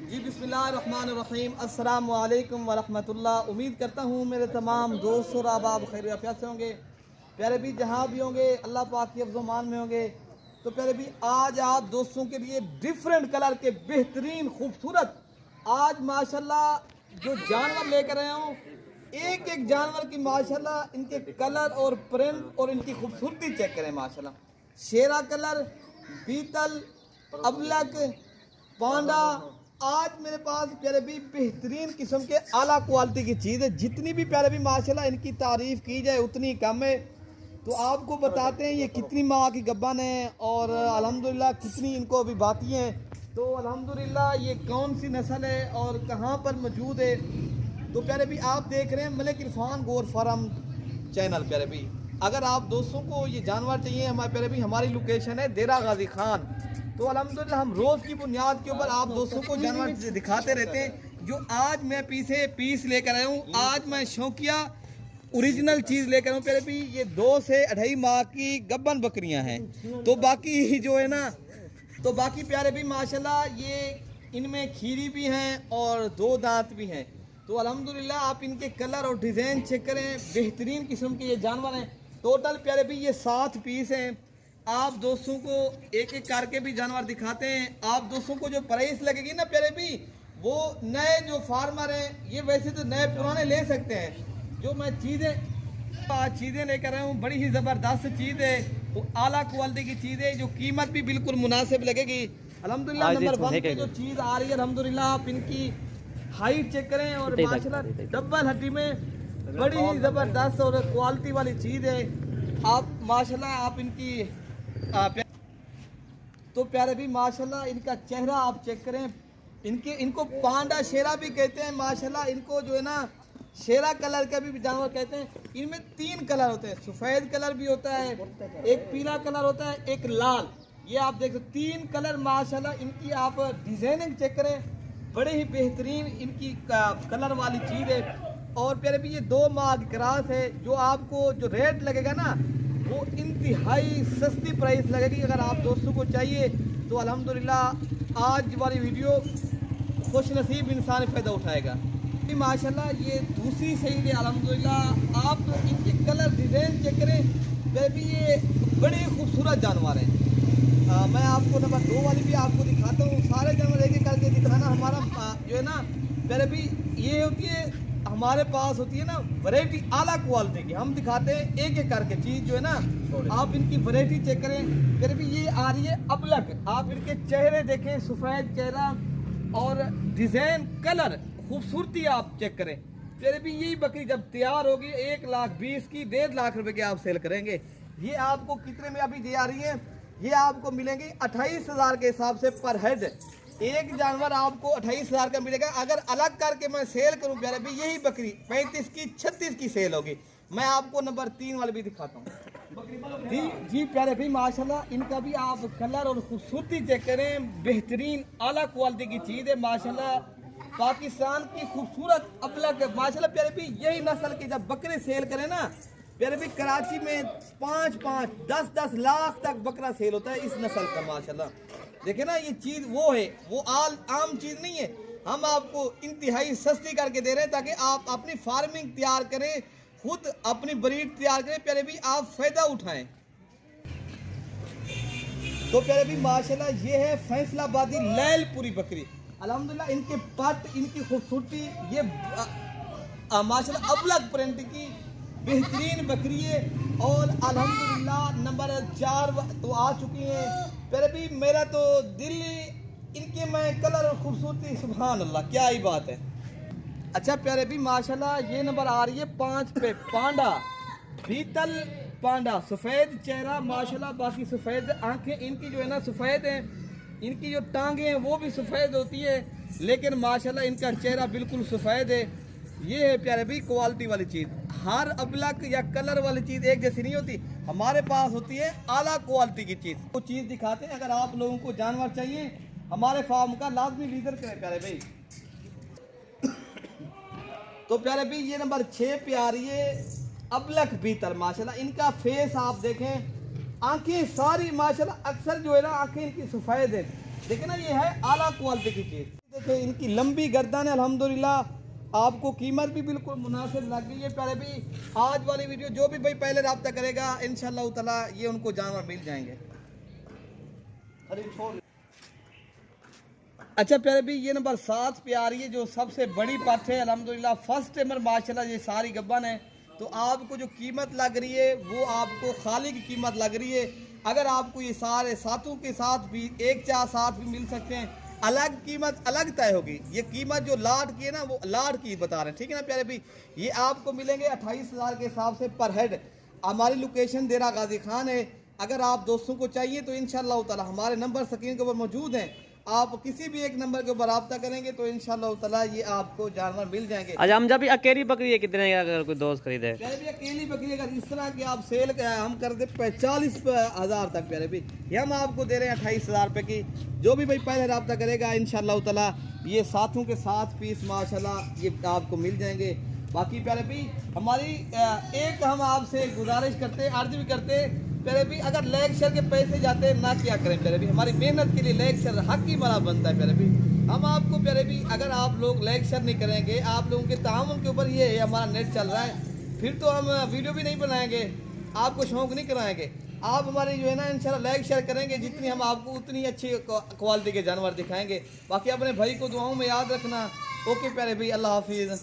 जी बिस्मिल्लाहिर्रहमानिर्रहीम, अस्सलाम वालेकुम वरहमतुल्लाह। उम्मीद करता हूँ मेरे तमाम दोस्त और अहबाब खैर आफियत से होंगे। प्यारे भी जहाँ भी होंगे अल्लाह पाक की अफ़ज़ो-मान में होंगे। तो प्यारे भी आज आप दोस्तों के लिए डिफरेंट कलर के बेहतरीन खूबसूरत आज माशाल्लाह जो जानवर लेकर आया हूँ, एक एक जानवर की माशाल्लाह इनके कलर और प्रिंट और इनकी खूबसूरती चेक करें। माशाल्लाह शेरा कलर, बीतल, अबलक, पांडा। आज मेरे पास प्यारे भी बेहतरीन किस्म के आला क्वालिटी की चीज़ है। जितनी भी प्यारे भी माशाल्लाह इनकी तारीफ़ की जाए उतनी कम है। तो आपको बताते हैं ये कितनी माह की गब्बन है और अल्हम्दुलिल्लाह कितनी इनको अभी बाकी हैं। तो अल्हम्दुलिल्लाह ये कौन सी नस्ल है और कहाँ पर मौजूद है। तो प्यारे भी आप देख रहे हैं मलिक इरफान गोर फार्म चैनल। प्यारे भी अगर आप दोस्तों को ये जानवर चाहिए, हमारे प्यारे भी हमारी लोकेशन है देरा गाजी खान। तो अल्हम्दुलिल्लाह हम रोज़ की बुनियाद के ऊपर आप दोस्तों को जानवर दिखाते रहते हैं। जो आज मैं पीस लेकर आया हूँ, आज मैं शौकिया ओरिजिनल चीज़ लेकर आया हूँ। प्यारे भी ये 2 से 2.5 माह की गब्बन बकरियाँ हैं। तो बाकी जो है ना, तो बाकी प्यारे भी माशाल्लाह ये इनमें खीरी भी हैं और 2 दांत भी हैं। तो अल्हम्दुलिल्लाह आप इनके कलर और डिज़ाइन चेक करें, बेहतरीन किस्म के ये जानवर हैं। टोटल प्यारे भी ये 7 पीस हैं। आप दोस्तों को एक एक करके भी जानवर दिखाते हैं। आप दोस्तों को जो प्राइस लगेगी ना प्यारे भी, वो नए जो फार्मर हैं ये वैसे तो नए पुराने ले सकते हैं। जो मैं चीज़ें लेकर आया हूँ बड़ी ही ज़बरदस्त चीज़ है, वो आला क्वालिटी की चीज़ है जो कीमत भी बिल्कुल मुनासिब लगेगी। अल्हम्दुलिल्लाह नंबर 1 पे जो चीज़ आ रही है अल्हम्दुलिल्लाह आप इनकी हाइट चेक करें और माशाल्लाह डबल हड्डी में बड़ी ही ज़बरदस्त और क्वालिटी वाली चीज़ है। आप माशाल्लाह आप इनकी तो प्यारे भी माशाल्लाह इनका चेहरा आप चेक करें। इनको पांडा शेरा भी कहते हैं। माशाल्लाह इनको जो है ना शेरा कलर का भी जानवर कहते हैं। इनमें 3 कलर होते हैं, सफ़ेद कलर भी होता है, एक पीला कलर होता है, एक लाल। ये आप देख सकते 3 कलर माशाल्लाह इनकी आप डिजाइनिंग चेक करें, बड़े ही बेहतरीन इनकी कलर वाली चीज़ है। और प्यारे भी ये 2 माह की क्रॉस है। जो आपको जो रेट लगेगा ना वो इंतहाई सस्ती प्राइस लगेगी। अगर आप दोस्तों को चाहिए तो अल्हम्दुलिल्लाह आज वाली वीडियो खुश नसीब इंसान फ़ायदा उठाएगा। माशाल्लाह ये दूसरी सही है अल्हम्दुलिल्लाह। आप इनके कलर डिज़ाइन चेक करें, बेबी ये बड़े खूबसूरत जानवर हैं। मैं आपको नंबर 2 वाली भी आपको दिखाता हूँ। सारे जानवर एक एक करके दिखाना हमारा जो है ना बेबी ये होती है हमारे पास होती है ना वैरायटी आला क्वालिटी की। हम दिखाते हैं एक एक करके चीज़ जो है ना, आप इनकी वैरायटी चेक करें। फिर भी ये आ रही है अबलक। आप इनके चेहरे देखें, सफ़ेद चेहरा और डिज़ाइन कलर खूबसूरती आप चेक करें। फिर भी यही बकरी जब तैयार होगी 1,20,000 की 1.5 लाख रुपए की आप सेल करेंगे। ये आपको कितने में अभी दे आ रही है, ये आपको मिलेंगी 28,000 के हिसाब से पर हेड। एक जानवर आपको 28,000 का मिलेगा। अगर अलग करके मैं सेल करूं प्यारे भी यही बकरी 35 की 36 की सेल होगी। मैं आपको नंबर 3 वाले भी दिखाता हूं। जी प्यारे भाई माशाल्लाह इनका भी आप कलर और खूबसूरती चेक करें, बेहतरीन आला क्वालिटी की चीज़ है। माशाल्लाह पाकिस्तान की खूबसूरत अबलक माशाल्लाह प्यारे भी यही नस्ल की जब बकरे सेल करें ना प्यारे भी कराची में 5-5, 10-10 लाख तक बकरा सेल होता है इस नस्ल का। माशाल्लाह देखे ना ये चीज़ वो है, वो आम चीज़ नहीं है। हम आपको इंतहाई सस्ती करके दे रहे हैं ताकि आप अपनी फार्मिंग तैयार करें, खुद अपनी ब्रीड तैयार करें, प्यारे भी आप फ़ायदा उठाएं। तो प्यारे भी माशाल्लाह ये है फैसलाबादी लैलपुरी बकरी। अल्हम्दुलिल्लाह इनके पट, इनकी खूबसूरती ये माशाल्लाह अबलक प्रिंट की बेहतरीन बकरी है। और अल्हम्दुलिल्लाह नंबर 4 तो आ चुकी हैं। फिर भी मेरा तो दिल इनके में कलर और खूबसूरती सुभान अल्लाह क्या ही बात है। अच्छा प्यारे भी माशाल्लाह ये नंबर आ रही है 5 पे पांडा, बीतल पांडा, सफ़ेद चेहरा माशाल्लाह, बाकी सफ़ेद आंखें इनकी जो है ना सफ़ेद हैं, इनकी जो टांगें हैं वो भी सफ़ेद होती है, लेकिन माशाल्लाह इनका चेहरा बिल्कुल सफ़ेद है। ये है प्यारे भी क्वालिटी वाली चीज़। हर अबलक या कलर वाली चीज़ एक जैसी नहीं होती, हमारे पास होती है आला क्वालिटी की चीज़। वो चीज़ दिखाते हैं। अगर आप लोगों को जानवर चाहिए हमारे फार्म का लाजमी विजिट करें प्यारे भाई। तो प्यारे भाई ये नंबर 6 पे आ रही है अबलक बीतल। माशाल्लाह इनका फेस आप देखें, आंखें सारी माशाल्लाह अक्सर जो है ना आंखें इनकी सफ़ेद है। देखिए ना ये है आला क्वालिटी की चीज़। इनकी लंबी गर्दन है अल्हम्दुलिल्लाह। आपको कीमत भी बिल्कुल मुनासिब लग गई है प्यारे भाई। आज वाली वीडियो जो भी भाई पहले रब्ता करेगा इंशाअल्लाह ताला ये उनको जानवर मिल जाएंगे। अच्छा प्यारे भाई ये नंबर 7 पे आ रही है जो सबसे बड़ी पट है अल्हम्दुलिल्लाह, फर्स्ट टाइमर माशाल्लाह ये सारी गब्बन है। तो आपको जो कीमत लग रही है वो आपको खाली की कीमत लग रही है। अगर आपको ये सारे सातों के साथ भी एक चार साथ भी मिल सकते हैं, अलग कीमत अलग तय होगी। ये कीमत जो लाट की है ना वो लाट की बता रहे हैं, ठीक है ना प्यारे भाई। ये आपको मिलेंगे 28,000 के हिसाब से पर हेड। हमारी लोकेशन देरा गाजी खान है। अगर आप दोस्तों को चाहिए तो इंशाअल्लाह ताला हमारे नंबर स्क्रीन के ऊपर मौजूद हैं। आप किसी भी एक नंबर के ऊपर रब्ता करेंगे तो इंशाअल्लाह ताला ये आपको जानवर मिल जाएंगे। अच्छा हम जब अकेली बकरी है कितने का अगर कोई दोस्त खरीदे? प्यारे भी अकेली बकरी अगर इस तरह की आप सेल हम कर दे 45,000 तक प्यारे भी, ये हम आपको दे रहे हैं 28,000 रुपये की। जो भी भाई पहले रब्ता करेगा इंशाअल्लाह ताला ये साथों के साथ पीस माशाल्लाह ये आपको मिल जाएंगे। बाकी प्यारे भी हमारी एक हम आपसे गुजारिश करते अर्ज भी करते प्यारे भी, अगर लेग शेयर के पैसे जाते ना क्या करें प्यारे भी। हमारी मेहनत के लिए लेग शेयर हक ही बड़ा बनता है प्यारे भी। हम आपको प्यारे भी अगर आप लोग लेग शेयर नहीं करेंगे, आप लोगों के तामुन के ऊपर ये है हमारा नेट चल रहा है, फिर तो हम वीडियो भी नहीं बनाएंगे, आपको शौक नहीं कराएंगे। आप हमारी जो है ना इंशाल्लाह लाइक शेयर करेंगे जितनी हम आपको उतनी अच्छी क्वालिटी के जानवर दिखाएंगे। बाकी अपने भाई को दुआओं में याद रखना। ओके प्यारे भाई, अल्लाह हाफिज़।